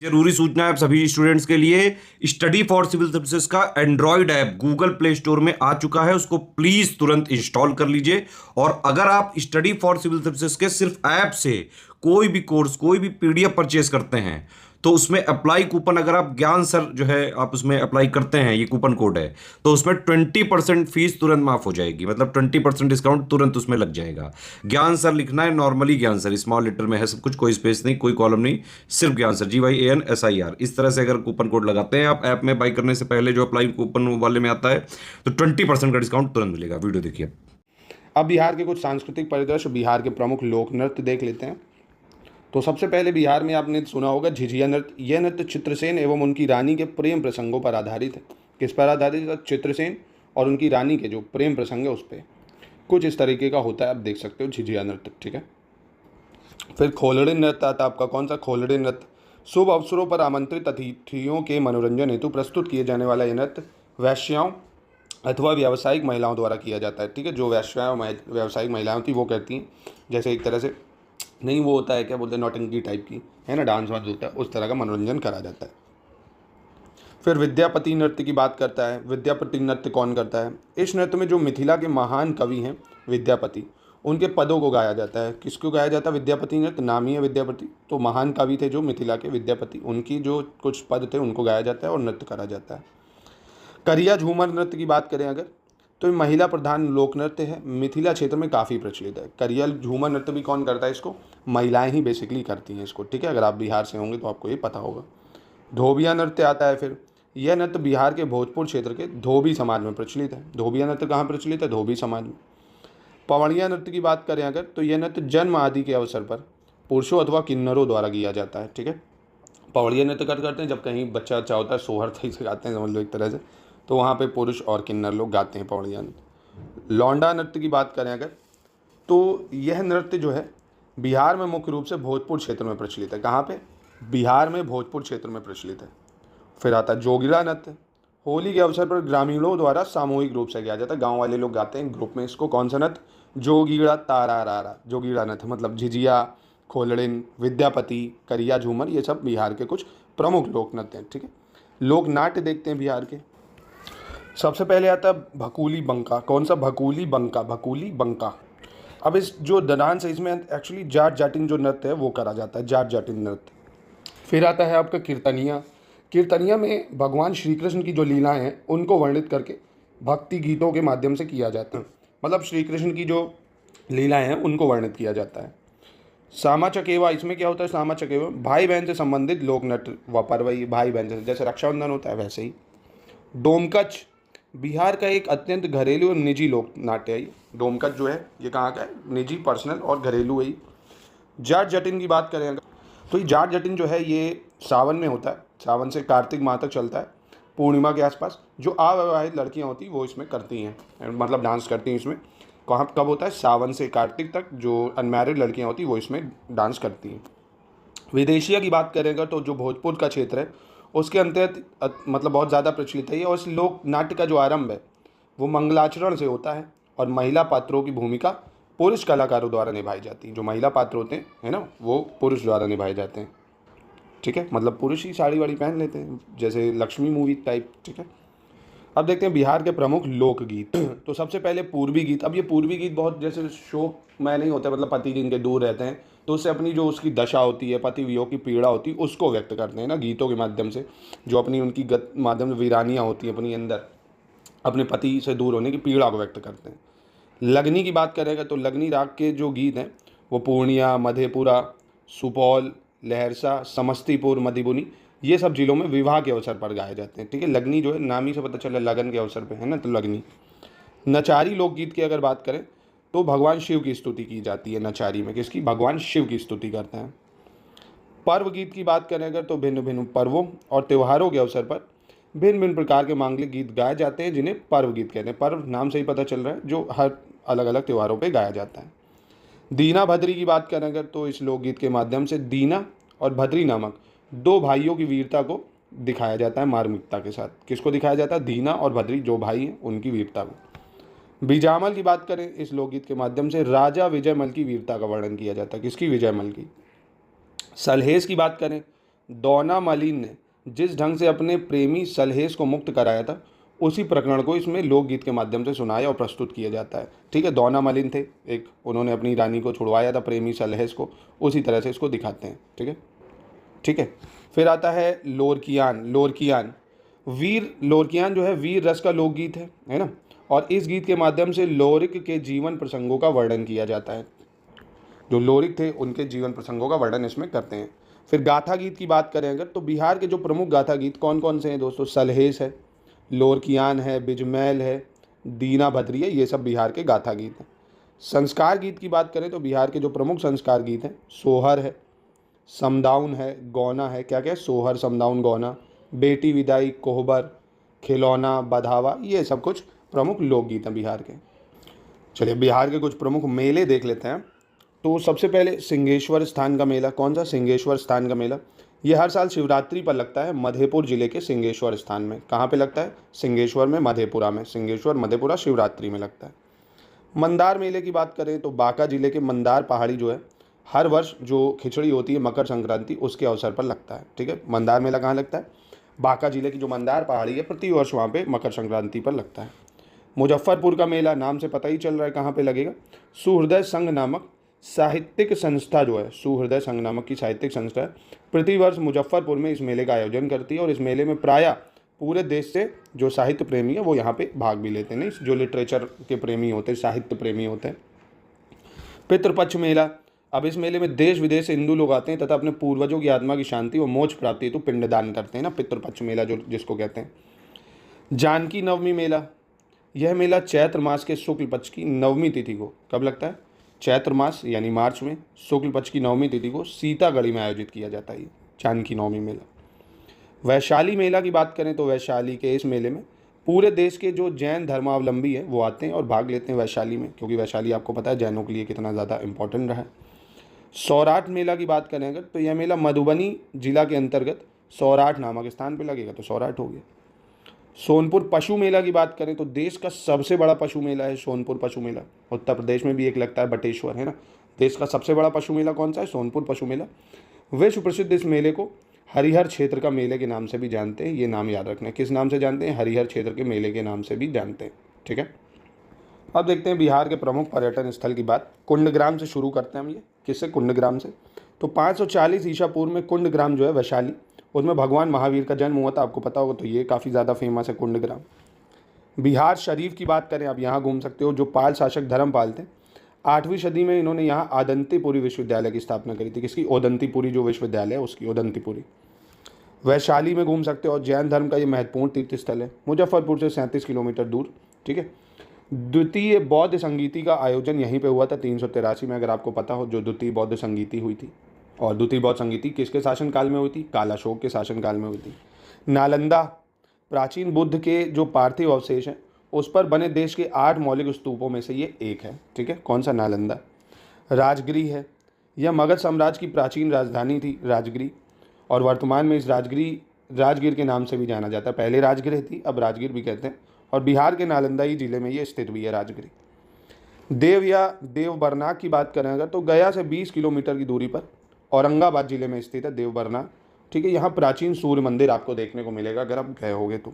जरूरी सूचना है आप सभी स्टूडेंट्स के लिए। स्टडी फॉर सिविल सर्विसेज का Android app Google play store में आ चुका है, उसको प्लीज तुरंत इंस्टॉल कर लीजिए। और अगर आप स्टडी फॉर सिविल सर्विसेज के सिर्फ ऐप से कोई भी कोर्स, कोई भी पीडीएफ परचेज करते हैं तो उसमें अप्लाई कूपन, अगर आप ज्ञान सर जो है आप उसमें अप्लाई करते हैं, ये कूपन कोड है, तो उसमें 20% फीस तुरंत माफ हो जाएगी, मतलब 20% डिस्काउंट तुरंत उसमें लग जाएगा। ज्ञान सर लिखना है, नॉर्मली ज्ञान सर स्मॉल लेटर में है सब कुछ, कोई स्पेस नहीं, कोई कॉलम नहीं, सिर्फ ज्ञान सर GYANSIR। इस तरह से अगर कूपन कोड लगाते हैं आप ऐप में बाई करने से पहले, जो अप्लाई कूपन वाले में आता है, तो 20% का डिस्काउंट तुरंत मिलेगा। वीडियो देखिए। अब बिहार के कुछ सांस्कृतिक परिदृश्य, बिहार के प्रमुख लोक नृत्य देख लेते हैं। तो सबसे पहले बिहार में आपने सुना होगा झिझिया नृत्य। यह नृत्य चित्रसेन एवं उनकी रानी के प्रेम प्रसंगों पर आधारित है। किस पर आधारित है? चित्रसेन और उनकी रानी के जो प्रेम प्रसंग है उस पर। कुछ इस तरीके का होता है, आप देख सकते हो झिझिया नृत्य। ठीक है। फिर खोलड़े नृत्य आता है आपका। कौन सा? खोलड़े नृत्य। शुभ अवसरों पर आमंत्रित अतिथियों के मनोरंजन हेतु प्रस्तुत किए जाने वाला यह नृत्य वैश्याओं अथवा व्यावसायिक महिलाओं द्वारा किया जाता है। ठीक है। जो वैश्याओं व्यावसायिक महिलाएं होती वो करती हैं, जैसे एक तरह से नहीं, वो होता है क्या बोलते हैं, नौटंकी टाइप की, है ना, डांस वांस होता है, उस तरह का मनोरंजन करा जाता है। फिर विद्यापति नृत्य की बात करता है। विद्यापति नृत्य कौन करता है? इस नृत्य में जो मिथिला के महान कवि हैं विद्यापति, उनके पदों को गाया जाता है। किसको गाया जाता है? विद्यापति नृत्य, नाम ही है विद्यापति, तो महान कवि थे जो मिथिला के विद्यापति, उनकी जो कुछ पद थे उनको गाया जाता है और नृत्य करा जाता है। करिया झूमर नृत्य की बात करें अगर, तो ये महिला प्रधान लोक नृत्य है, मिथिला क्षेत्र में काफ़ी प्रचलित है। करिया झूमर नृत्य भी कौन करता है? इसको महिलाएं ही बेसिकली करती हैं इसको। ठीक है। अगर आप बिहार से होंगे तो आपको ये पता होगा। धोबिया नृत्य आता है। फिर यह नृत्य बिहार के भोजपुर क्षेत्र के धोबी समाज में प्रचलित है। धोबिया नृत्य कहाँ प्रचलित है? धोबी समाज में। पवड़िया नृत्य की बात करें अगर, तो यह नृत्य जन्म आदि के अवसर पर पुरुषों अथवा किन्नरों द्वारा किया जाता है। ठीक है। पवड़िया नृत्य करते हैं जब कहीं बच्चा अच्छा होता है, सोहर सही से गाते हैं समझ लो एक तरह से, तो वहाँ पे पुरुष और किन्नर लोग गाते हैं पवड़िया नृत्य। लौंडा नृत्य की बात करें अगर, तो यह नृत्य जो है बिहार में मुख्य रूप से भोजपुर क्षेत्र में प्रचलित है। कहाँ पे? बिहार में भोजपुर क्षेत्र में प्रचलित है। फिर आता है जोगिड़ा नृत्य। होली के अवसर पर ग्रामीणों द्वारा सामूहिक रूप से किया जाता है, गांव वाले लोग गाते हैं ग्रुप में इसको। कौन सा नृत्य? जोगीड़ा तारा रारा, जोगीड़ा नृत्य, मतलब झिझिया, खोलड़िन, विद्यापति, करिया झूमर, ये सब बिहार के कुछ प्रमुख लोक नृत्य हैं। ठीक है। लोक नाट्य देखते हैं बिहार के। सबसे पहले आता है भकूली बंका। कौन सा? भकूली बंका, भकूली बंका। अब इस जो डांस है इसमें एक्चुअली जाट जाटिन जो नृत्य है वो करा जाता है, जाट जाटिन नृत्य। फिर आता है आपका कीर्तनिया। कीर्तनिया में भगवान श्री कृष्ण की जो लीलाएं हैं उनको वर्णित करके भक्ति गीतों के माध्यम से किया जाता है, मतलब श्री कृष्ण की जो लीलाएं हैं उनको वर्णित किया जाता है। सामा चकेवा, इसमें क्या होता है? सामा चकेवा भाई बहन से संबंधित लोक नृत्य व पर्व, भाई बहन से, जैसे रक्षाबंधन होता है वैसे ही। डोमकच बिहार का एक अत्यंत घरेलू और निजी लोक नाट्य है। डोमकच जो है ये कहाँ का है? निजी, पर्सनल और घरेलू है। जाट जटिन की बात करें अगर, तो ये जाट जटिन जो है ये सावन में होता है, सावन से कार्तिक माह तक चलता है, पूर्णिमा के आसपास। जो अविवाहित लड़कियां होती वो इसमें करती हैं, मतलब डांस करती हैं इसमें। कहाँ कब होता है? सावन से कार्तिक तक जो अनमैरिड लड़कियां होती वो इसमें डांस करती हैं। विदेशिया की बात करेंगे तो जो भोजपुर का क्षेत्र है उसके अंतर्गत मतलब बहुत ज़्यादा प्रचलित है। और इस लोक नाट्य का जो आरंभ है वो मंगलाचरण से होता है और महिला पात्रों की भूमिका पुरुष कलाकारों द्वारा निभाई जाती है। जो महिला पात्र होते हैं, है ना, वो पुरुष द्वारा निभाए जाते हैं। ठीक है। मतलब पुरुष ही साड़ी वाड़ी पहन लेते हैं, जैसे लक्ष्मी मूवी टाइप। ठीक है। अब देखते हैं बिहार के प्रमुख लोकगीत। तो सबसे पहले पूर्वी गीत। अब ये पूर्वी गीत बहुत जैसे शोकमय नहीं होते, मतलब पति जिनके दूर रहते हैं तो उससे अपनी जो उसकी दशा होती है, पति वियोग की पीड़ा होती है, उसको व्यक्त करते हैं ना गीतों के माध्यम से। जो अपनी उनकी माध्यम से वीरानियाँ होती हैं अपनी अंदर, अपने पति से दूर होने की पीड़ा को व्यक्त करते हैं। लगनी की बात करेगा तो लगनी राग के जो गीत हैं वो पूर्णिया, मधेपुरा, सुपौल, लहरसा, समस्तीपुर, मधुबनी, ये सब जिलों में विवाह के अवसर पर गाए जाते हैं। ठीक है। लगनी जो है नाम ही से पता चला लगन के अवसर पे है ना, तो लगनी। नचारी लोकगीत की अगर बात करें तो भगवान शिव की स्तुति की जाती है नचारी में। किसकी? भगवान शिव की स्तुति करते हैं। पर्व गीत की बात करें अगर तो भिन्न भिन्न पर्वों और त्योहारों के अवसर पर भिन्न भिन्न प्रकार के मांगलिक गीत गाए जाते हैं, जिन्हें पर्व गीत कहते हैं। पर्व नाम से ही पता चल रहा है, जो हर अलग अलग त्योहारों पर गाया जाता है। दीना भद्री की बात करें अगर तो इस लोकगीत के माध्यम से दीना और भद्री नामक दो भाइयों की वीरता को दिखाया जाता है मार्मिकता के साथ। किसको दिखाया जाता है? दीना और भद्री जो भाई हैं उनकी वीरता को। बिजामल की बात करें इस लोकगीत के माध्यम से राजा विजयमल की वीरता का वर्णन किया जाता है। किसकी? विजयमल की। सलहेस की बात करें, दौना मलिन ने जिस ढंग से अपने प्रेमी सलहेश को मुक्त कराया था, उसी प्रकरण को इसमें लोकगीत के माध्यम से सुनाया और प्रस्तुत किया जाता है। ठीक है, दौना मलिन थे एक, उन्होंने अपनी रानी को छुड़वाया था प्रेमी सलहेश को, उसी तरह से इसको दिखाते हैं। ठीक है, ठीक है। फिर आता है लोरकियान। लोरकियान वीर, लोरकियान जो है वीर रस का लोकगीत है ना, और इस गीत के माध्यम से लोरिक के जीवन प्रसंगों का वर्णन किया जाता है। जो लोरिक थे उनके जीवन प्रसंगों का वर्णन इसमें करते हैं। फिर गाथा गीत की बात करें अगर, तो बिहार के जो प्रमुख गाथा गीत कौन कौन से हैं दोस्तों? सलहेश है, लोरकियान है, बिजमैल है, दीना भद्री है, ये सब बिहार के गाथा गीत हैं। संस्कार गीत की बात करें तो बिहार के जो प्रमुख संस्कार गीत हैं, सोहर है, समदाउन है, गौना है। क्या क्या? सोहर, समदाउन, गौना, बेटी विदाई, कोहबर, खिलौना, बधावा, ये सब कुछ प्रमुख लोकगीत हैं बिहार के। चलिए बिहार के कुछ प्रमुख मेले देख लेते हैं। तो सबसे पहले सिंहेश्वर स्थान का मेला। कौन सा? सिंहेश्वर स्थान का मेला। ये हर साल शिवरात्रि पर लगता है मधेपुर जिले के सिंहेश्वर स्थान में। कहाँ पे लगता है? सिंहेश्वर में, मधेपुरा में। सिंहेश्वर मधेपुरा शिवरात्रि में लगता है। मंदार मेले की बात करें तो बांका जिले के मंदार पहाड़ी जो है, हर वर्ष जो खिचड़ी होती है मकर संक्रांति, उसके अवसर पर लगता है। ठीक है, मंदार मेला कहाँ लगता है? बांका जिले की जो मंदार पहाड़ी है, प्रति वर्ष वहाँ पे मकर संक्रांति पर लगता है। मुजफ्फरपुर का मेला, नाम से पता ही चल रहा है कहाँ पे लगेगा। सुहृदय संघ नामक साहित्यिक संस्था जो है, सुहृदय संघ नामक की साहित्यिक संस्था है, प्रति वर्ष मुजफ्फरपुर में इस मेले का आयोजन करती है, और इस मेले में प्रायः पूरे देश से जो साहित्य प्रेमी है वो यहाँ पे भाग भी लेते हैं। नहीं, जो लिटरेचर के प्रेमी होते हैं, साहित्य प्रेमी होते हैं। पितृपक्ष मेला, अब इस मेले में देश विदेश से हिंदू लोग आते हैं तथा अपने पूर्वजों की आत्मा की शांति और मोक्ष प्राप्ति हेतु पिंडदान करते हैं ना, पितृपक्ष मेला जो जिसको कहते हैं। जानकी नवमी मेला, यह मेला चैत्र मास के शुक्ल पक्ष की नवमी तिथि को, कब लगता है? चैत्र मास यानी मार्च में, शुक्ल पक्ष की नवमी तिथि को सीतागढ़ी में आयोजित किया जाता है जानकी नवमी मेला। वैशाली मेला की बात करें तो वैशाली के इस मेले में पूरे देश के जो जैन धर्मावलंबी हैं वो आते हैं और भाग लेते हैं वैशाली में, क्योंकि वैशाली आपको पता है जैनों के लिए कितना ज़्यादा इंपॉर्टेंट रहा है। सौराठ मेला की बात करें अगर, तो यह मेला मधुबनी जिला के अंतर्गत सौराठ नामक स्थान पर लगेगा, तो सौराठ हो गया। सोनपुर पशु मेला की बात करें तो देश का सबसे बड़ा पशु मेला है सोनपुर पशु मेला। उत्तर प्रदेश में भी एक लगता है बटेश्वर, है ना। देश का सबसे बड़ा पशु मेला कौन सा है? सोनपुर पशु मेला। विश्व प्रसिद्ध इस मेले को हरिहर क्षेत्र का मेले के नाम से भी जानते हैं। ये नाम याद रखना है, किस नाम से जानते हैं? हरिहर क्षेत्र के मेले के नाम से भी जानते हैं। ठीक है, अब देखते हैं बिहार के प्रमुख पर्यटन स्थल की बात। कुंडग्राम से शुरू करते हैं हम। ये किससे? कुंडग्राम से। तो 540 ईसा पूर्व में कुंडग्राम जो है वैशाली, उसमें भगवान महावीर का जन्म हुआ था, आपको पता होगा, तो ये काफ़ी ज़्यादा फेमस है कुंडग्राम। बिहार शरीफ की बात करें, आप यहाँ घूम सकते हो, जो पाल शासक धर्मपाल थे, 8वीं सदी में इन्होंने यहाँ आदंतीपुरी विश्वविद्यालय की स्थापना करी थी। किसकी? ओदंतीपुरी जो विश्वविद्यालय है उसकी, ओदंतीपुरी। वैशाली में घूम सकते हो, और जैन धर्म का ये महत्वपूर्ण तीर्थ स्थल है, मुजफ्फरपुर से 37 किलोमीटर दूर। ठीक है, द्वितीय बौद्ध संगीति का आयोजन यहीं पे हुआ था 383 में, अगर आपको पता हो, जो द्वितीय बौद्ध संगीति हुई थी। और द्वितीय बौद्ध संगीति किसके शासनकाल में हुई थी? कालाशोक के शासनकाल में हुई थी। नालंदा, प्राचीन बुद्ध के जो पार्थिव अवशेष हैं उस पर बने देश के 8 मौलिक स्तूपों में से ये एक है। ठीक है, कौन सा? नालंदा। राजगिरी है, यह मगध साम्राज्य की प्राचीन राजधानी थी राजगिरी, और वर्तमान में इस राजगीर के नाम से भी जाना जाता है। पहले राजगृह थी, अब राजगीर भी कहते हैं, और बिहार के नालंदा ही जिले में ये स्थित भी है राजगिरी। देव या देवबरनाग की बात करें अगर, तो गया से 20 किलोमीटर की दूरी पर औरंगाबाद जिले में स्थित है देवबरनाग। ठीक है, यहाँ प्राचीन सूर्य मंदिर आपको देखने को मिलेगा अगर आप गए होगे तो।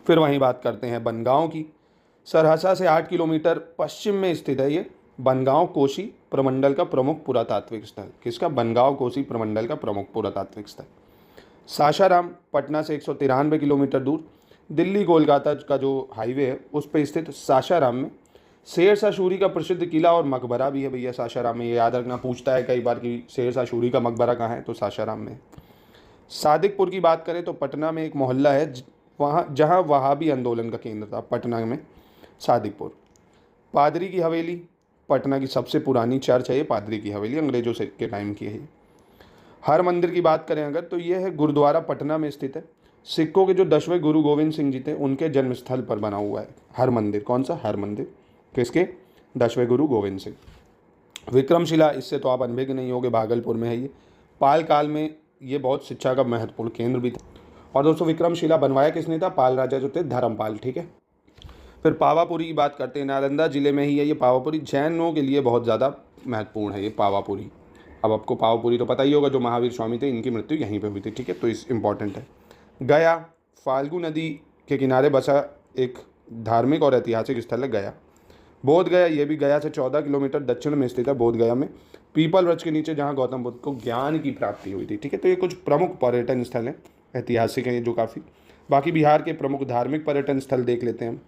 फिर वहीं बात करते हैं बनगांव की। सरहसा से 8 किलोमीटर पश्चिम में स्थित है ये बनगांव कोसी प्रमंडल का प्रमुख पुरातात्विक स्थल। किसका? बनगांव कोसी प्रमंडल का प्रमुख पुरातात्विक स्थल। सासाराम, पटना से 193 किलोमीटर दूर दिल्ली कोलकाता का जो हाईवे है उस पर स्थित सासाराम में शेरशाह सूरी का प्रसिद्ध किला और मकबरा भी है भैया सासाराम में। ये याद रखना, पूछता है कई बार कि शेरशाह सूरी का मकबरा कहाँ है, तो सासाराम में। सादिकपुर की बात करें तो पटना में एक मोहल्ला है वहाँ जहाँ वहाबी आंदोलन का केंद्र था, पटना में सादिकपुर। पादरी की हवेली, पटना की सबसे पुरानी चर्च है ये पादरी की हवेली, अंग्रेजों से के टाइम की है। हर मंदिर की बात करें अगर, तो ये है गुरुद्वारा पटना में स्थित है। सिखों के जो 10वें गुरु गोविंद सिंह जी थे उनके जन्मस्थल पर बना हुआ है हर मंदिर। कौन सा? हर मंदिर। किसके? 10वें गुरु गोविंद सिंह। विक्रमशिला, इससे तो आप अनभिज्ञ नहीं होगे, भागलपुर में है ये। पाल काल में ये बहुत शिक्षा का महत्वपूर्ण केंद्र भी था। और दोस्तों विक्रमशिला बनवाया किसने था? पाल राजा जो थे धर्मपाल। ठीक है, फिर पावापुरी की बात करते हैं, नालंदा जिले में ही है ये पावापुरी। जैनों के लिए बहुत ज़्यादा महत्वपूर्ण है ये पावापुरी। अब आपको पावपुरी तो पता ही होगा, जो महावीर स्वामी थे इनकी मृत्यु यहीं पे हुई थी, ठीक है, तो इस इम्पॉर्टेंट है। गया फाल्गु नदी के किनारे बसा एक धार्मिक और ऐतिहासिक स्थल है गया। बोध गया, ये भी गया से 14 किलोमीटर दक्षिण में स्थित है। बोध गया में पीपल वृक्ष के नीचे जहाँ गौतम बुद्ध को ज्ञान की प्राप्ति हुई थी, ठीक है। तो ये कुछ प्रमुख पर्यटन स्थल हैं, ऐतिहासिक हैं ये जो काफ़ी। बाकी बिहार के प्रमुख धार्मिक पर्यटन स्थल देख लेते हैं हम।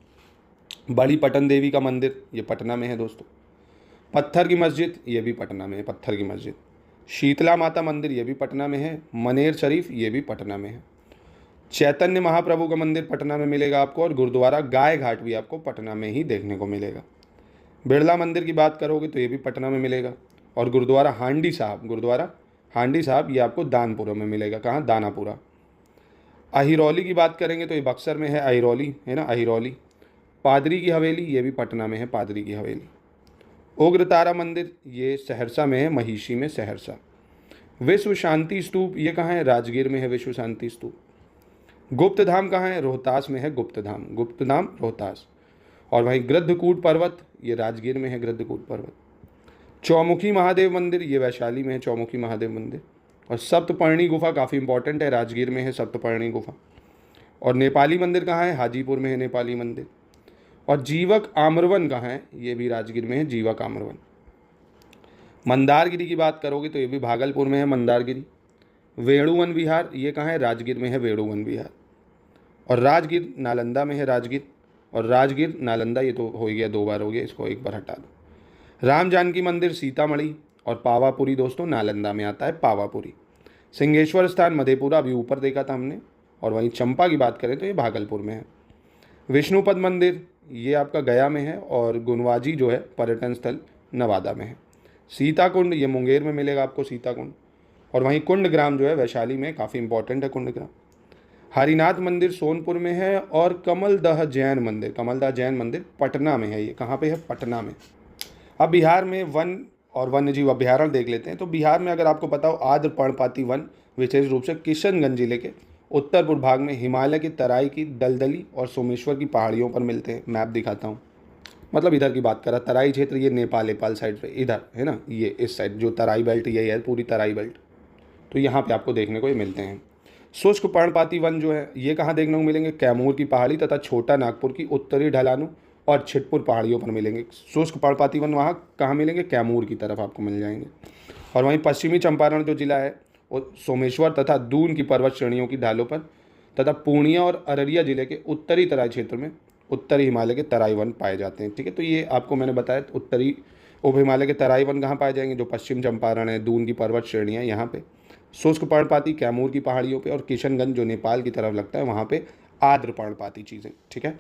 बड़ी पटन देवी का मंदिर, ये पटना में है दोस्तों। पत्थर की मस्जिद, ये भी पटना में है, पत्थर की मस्जिद। शीतला माता मंदिर, ये भी पटना में है। मनेर शरीफ, ये भी पटना में है। चैतन्य महाप्रभु का मंदिर पटना में मिलेगा आपको, और गुरुद्वारा गाय घाट भी आपको पटना में ही देखने को मिलेगा। बिरला मंदिर की बात करोगे तो ये भी पटना में मिलेगा। और गुरुद्वारा हांडी साहब ये आपको दानपुरा में मिलेगा। कहाँ? दानापुरा। अहिरौली की बात करेंगे तो ये बक्सर में है, अहिरौली है ना, अहिरौली। पादरी की हवेली, ये भी पटना में है, पादरी की हवेली। उग्रतारा मंदिर, ये सहरसा में है, महिषी में, सहरसा। विश्व शांति स्तूप, ये कहाँ है? राजगीर में है विश्व शांति स्तूप। गुप्त धाम कहाँ है? रोहतास में है गुप्त धाम रोहतास। और वहीं गृद्धकूट पर्वत, ये राजगीर में है गृद्धकूट पर्वत। चौमुखी महादेव मंदिर, ये वैशाली में है चौमुखी महादेव मंदिर। और सप्तपर्णी गुफा काफ़ी इंपॉर्टेंट है, राजगीर में है सप्तपर्णी गुफा। और नेपाली मंदिर कहाँ है? हाजीपुर में है नेपाली मंदिर। और जीवक आम्रवन कहाँ है? ये भी राजगीर में है, जीवक आम्रवन। मंदारगिरी की बात करोगे तो ये भी भागलपुर में है, मंदारगिरी। वेणुवन विहार, ये कहाँ है? राजगीर में है वेणुवन विहार। और राजगीर नालंदा में है, राजगीर। और राजगीर नालंदा, ये तो हो गया, 2 बार हो गया, इसको 1 बार हटा दो। राम जानकी मंदिर सीतामढ़ी। और पावापुरी दोस्तों नालंदा में आता है, पावापुरी। सिंहेश्वर स्थान मधेपुरा, अभी ऊपर देखा था हमने। और वहीं चंपा की बात करें तो ये भागलपुर में है। विष्णुपद मंदिर, ये आपका गया में है। और गुनवाजी जो है पर्यटन स्थल, नवादा में है। सीताकुंड, ये मुंगेर में मिलेगा आपको, सीताकुंड। और वहीं कुंडग्राम जो है वैशाली में, काफ़ी इंपॉर्टेंट है कुंडग्राम। हरिनाथ मंदिर सोनपुर में है। और कमलदह जैन मंदिर पटना में है। ये कहाँ पे है? पटना में। अब बिहार में वन और वन्य जीव अभ्यारण्य देख लेते हैं। तो बिहार में अगर आपको पता हो, आर्द्र पर्णपाती वन विशेष रूप से किशनगंज जिले के उत्तर पूर्व भाग में हिमालय की तराई की दलदली और सोमेश्वर की पहाड़ियों पर मिलते हैं। मैप दिखाता हूँ, मतलब इधर की बात करा, तराई क्षेत्र ये नेपाल साइड पे इधर है ना, ये इस साइड जो तराई बेल्ट यही है, पूरी तराई बेल्ट। तो यहाँ पे आपको देखने को ये मिलते हैं। शुष्क पर्णपाती वन जो है ये कहाँ देखने को मिलेंगे? कैमूर की पहाड़ी तथा छोटा नागपुर की उत्तरी ढलानों और छिटपुर पहाड़ियों पर मिलेंगे। शुष्क पर्णपाती वन वहाँ कहाँ मिलेंगे? कैमूर की तरफ आपको मिल जाएंगे। और वहीं पश्चिमी चंपारण जो जिला है वो सोमेश्वर तथा दून की पर्वत श्रेणियों की ढालों पर तथा पूर्णिया और अररिया जिले के उत्तरी तराई क्षेत्र में उत्तरी हिमालय के तराई वन पाए जाते हैं, ठीक है। तो ये आपको मैंने बताया, उत्तरी उप हिमालय के तराई वन कहाँ पाए जाएंगे? जो पश्चिम चंपारण है, दून की पर्वत श्रेणियाँ यहाँ पे। शुष्क पर्णपाती कैमूर की पहाड़ियों पे। और किशनगंज जो नेपाल की तरफ लगता है वहाँ पे आर्द्र पर्णपाती चीज़ें, ठीक है।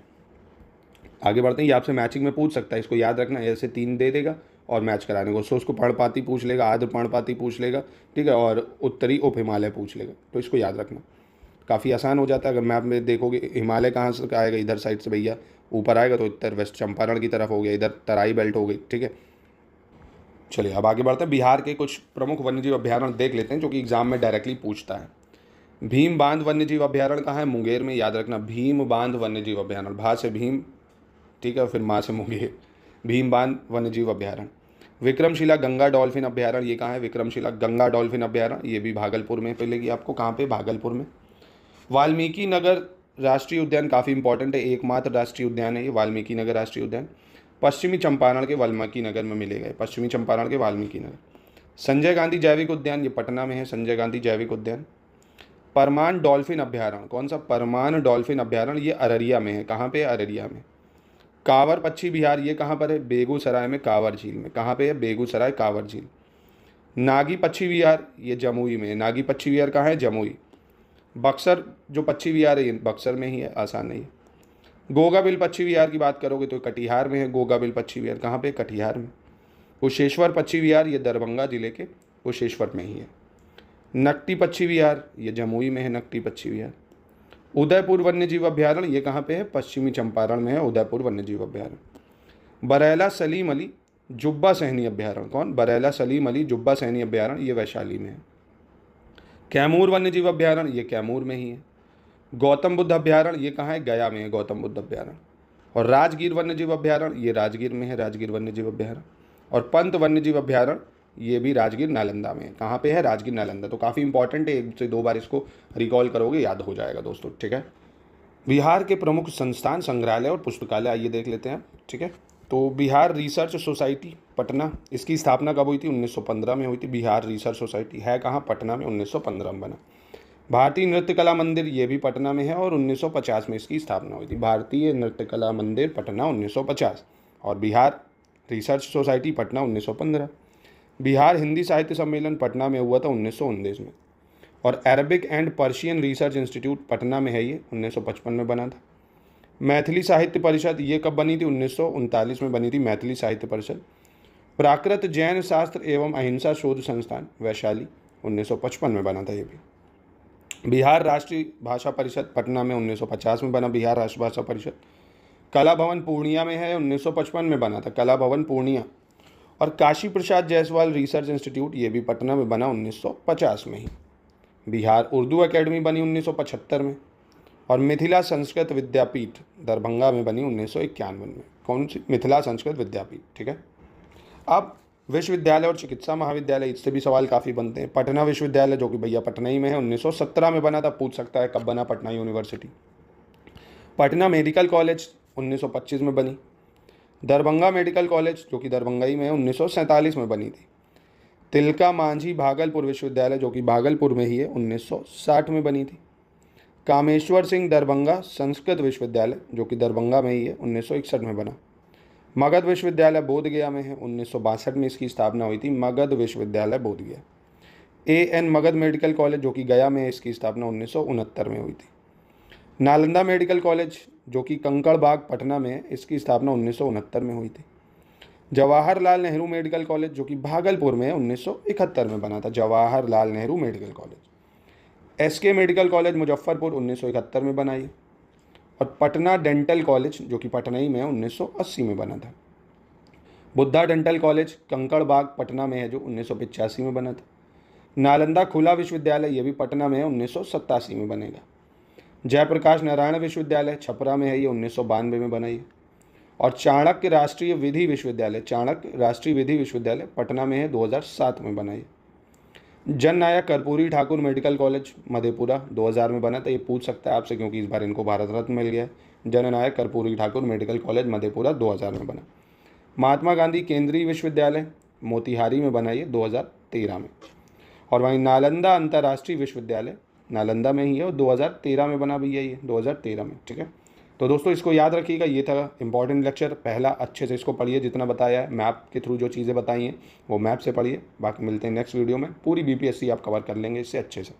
आगे बढ़ते हैं। ये आपसे मैचिंग में पूछ सकता है, इसको याद रखना। ऐसे 3 दे देगा और मैच कराने को। शुष्क पर्णपाती पूछ लेगा, आर्द्र पर्णपाती पूछ लेगा, ठीक है, और उत्तरी उप हिमालय पूछ लेगा। तो इसको याद रखना, काफ़ी आसान हो जाता है। अगर मैप में देखोगे हिमालय कहाँ से आएगा? इधर साइड से भैया ऊपर आएगा तो उत्तर वेस्ट चंपारण की तरफ हो गया, इधर तराई बेल्ट हो गई, ठीक है। चलिए अब आगे बढ़ते हैं। बिहार के कुछ प्रमुख वन्यजीव अभ्यारण्य देख लेते हैं जो कि एग्जाम में डायरेक्टली पूछता है। भीम बांध वन्यजीव अभ्यारण्य कहाँ है? मुंगेर में, याद रखना, भीम बांध वन्यजीव अभ्यारण्य। भा से भीम, ठीक है, और फिर माँ से मुंगेर, भीम बांध वन्यजीव अभ्यारण्य। विक्रमशिला गंगा डॉल्फिन अभ्यारण्य, ये कहाँ है? विक्रमशिला गंगा डॉल्फिन अभ्यारण्य, ये भी भागलपुर में मिलेगी आपको। कहाँ पे? भागलपुर में। वाल्मीकि नगर राष्ट्रीय उद्यान काफ़ी इंपॉर्टेंट है, एकमात्र राष्ट्रीय उद्यान है ये, वाल्मीकि नगर राष्ट्रीय उद्यान। पश्चिमी चंपारण के वाल्मीकि नगर में मिलेगा, पश्चिमी चंपारण के वाल्मीकि नगर। संजय गांधी जैविक उद्यान, ये पटना में है, संजय गांधी जैविक उद्यान। परमान डॉल्फिन अभ्यारण्य, कौन सा? परमान डॉल्फिन अभ्यारण्य, ये अररिया में है। कहाँ पे? अररिया में। कांवर पक्षी विहार, ये कहाँ पर है? बेगूसराय में, कांवर झील में। कहाँ पे है? बेगूसराय, कांवर झील। नागी पक्षी विहार, ये जमुई में है। नागी पक्षी विहार कहाँ है? जमुई। बक्सर जो पक्षी विहार है ये बक्सर में ही है, आसान नहीं है। गोगाबिल पक्षी विहार की बात करोगे तो कटिहार में है। गोगाबिल पक्षी विहार कहाँ पे? कटिहार में। कुशेश्वर पक्षी विहार, ये दरभंगा जिले के कुशेश्वर में ही है। नकटी पक्षी विहार, ये जमुई में है, नकटी पक्षी विहार। उदयपुर वन्यजीव अभ्यारण्य, ये कहाँ पे है? पश्चिमी चंपारण में है उदयपुर वन्यजीव अभ्यारण्य। बरैला सलीम अली जुब्बा सहनी अभ्यारण्य, कौन? बरैला सलीम अली जुब्बा सहनी अभ्यारण्य, ये वैशाली में है। कैमूर वन्यजीव अभ्यारण्य, ये कैमूर में ही है। गौतम बुद्ध अभ्यारण्य, ये कहाँ है? गया में है गौतम बुद्ध अभ्यारण्य। और राजगीर वन्यजीव अभ्यारण्य, ये राजगीर में है, राजगीर वन्यजीव अभ्यारण्य। और पंत वन्यजीव अभ्यारण्य ये भी राजगीर नालंदा में है। कहाँ पे है? राजगीर नालंदा। तो काफ़ी इंपॉर्टेंट है, 1 से 2 बार इसको रिकॉल करोगे याद हो जाएगा दोस्तों, ठीक है। बिहार के प्रमुख संस्थान, संग्रहालय और पुस्तकालय आइए देख लेते हैं, ठीक है। तो बिहार रिसर्च सोसाइटी पटना, इसकी स्थापना कब हुई थी? 1915 में हुई थी। बिहार रिसर्च सोसाइटी है कहाँ? पटना में, 1915 में बना। भारतीय नृत्य कला मंदिर, ये भी पटना में है और 1950 में इसकी स्थापना हुई थी। भारतीय नृत्य कला मंदिर पटना 1950 और बिहार रिसर्च सोसाइटी पटना 1915। बिहार हिंदी साहित्य सम्मेलन पटना में हुआ था 1919 में। और Arabic and Persian research institute Patna में है, ये 1955 में बना था। मैथिली साहित्य परिषद ये कब बनी थी? 1939 में बनी थी मैथिली साहित्य परिषद। प्राकृत जैन शास्त्र एवं अहिंसा शोध संस्थान वैशाली 1955 में बना था ये भी। बिहार राष्ट्रीय भाषा परिषद पटना में 1950 में बना बिहार राष्ट्रीय भाषा परिषद। कला भवन पूर्णिया में है, 1955 में बना था कला भवन पूर्णिया। और काशी प्रसाद जायसवाल रिसर्च इंस्टीट्यूट ये भी पटना में बना 1950 में ही। बिहार उर्दू एकेडमी बनी 1975 में। और मिथिला संस्कृत विद्यापीठ दरभंगा में बनी 1991 में। कौन सी? मिथिला संस्कृत विद्यापीठ, ठीक है। अब विश्वविद्यालय और चिकित्सा महाविद्यालय, इससे भी सवाल काफ़ी बनते हैं। पटना विश्वविद्यालय जो कि भैया पटना ही में है, 1917 में बना था। पूछ सकता है कब बना Patna university. Patna medical college 1925 में बनी। दरभंगा मेडिकल कॉलेज जो कि दरभंगा ही में है, 1947 में बनी थी। तिलका मांझी भागलपुर विश्वविद्यालय जो कि भागलपुर में ही है, 1960 में बनी थी। कामेश्वर सिंह दरभंगा संस्कृत विश्वविद्यालय जो कि दरभंगा में ही है, 1961 में बना। मगध विश्वविद्यालय बोधगया में है, 1962 में इसकी स्थापना हुई थी। मगध विश्वविद्यालय Bodhgaya. AN Magadh medical college जो कि गया में है, इसकी स्थापना 1969 में हुई थी। नालंदा मेडिकल कॉलेज जो कि कंकड़बाग पटना में है, इसकी स्थापना 1969 में हुई थी। जवाहरलाल नेहरू मेडिकल कॉलेज जो कि भागलपुर में है, 1971 में बना था Jawaharlal Nehru medical college. SK medical college Muzaffarpur 1971 में बना है। और पटना डेंटल कॉलेज जो कि पटना ही में है, 1980 में बना था। बुद्धा डेंटल कॉलेज कंकड़बाग पटना में है जो 1985 में बना था। नालंदा खुला विश्वविद्यालय ये भी पटना में है, 1987 में बनेगा। जयप्रकाश नारायण विश्वविद्यालय छपरा में है, ये 1992 में बना है। और चाणक्य राष्ट्रीय विधि विश्वविद्यालय, चाणक्य राष्ट्रीय विधि विश्वविद्यालय पटना में है, 2007 में बना है। जननायक कर्पूरी ठाकुर मेडिकल कॉलेज मधेपुरा 2000 में बना था। ये पूछ सकता है आपसे क्योंकि इस बार इनको भारत रत्न मिल गया है। जननायक कर्पूरी ठाकुर मेडिकल कॉलेज मधेपुरा 2000 में बना। महात्मा गांधी केंद्रीय विश्वविद्यालय मोतिहारी में बना ये 2013 में। और वहीं नालंदा अंतर्राष्ट्रीय विश्वविद्यालय नालंदा में ही है और 2013 में बना भैया, ये 2013 में, ठीक है। तो दोस्तों इसको याद रखिएगा, ये था इंपॉर्टेंट लेक्चर पहला। अच्छे से इसको पढ़िए, जितना बताया है मैप के थ्रू जो चीज़ें बताई हैं वो मैप से पढ़िए। बाकी मिलते हैं नेक्स्ट वीडियो में, पूरी बीपीएससी आप कवर कर लेंगे इससे अच्छे से।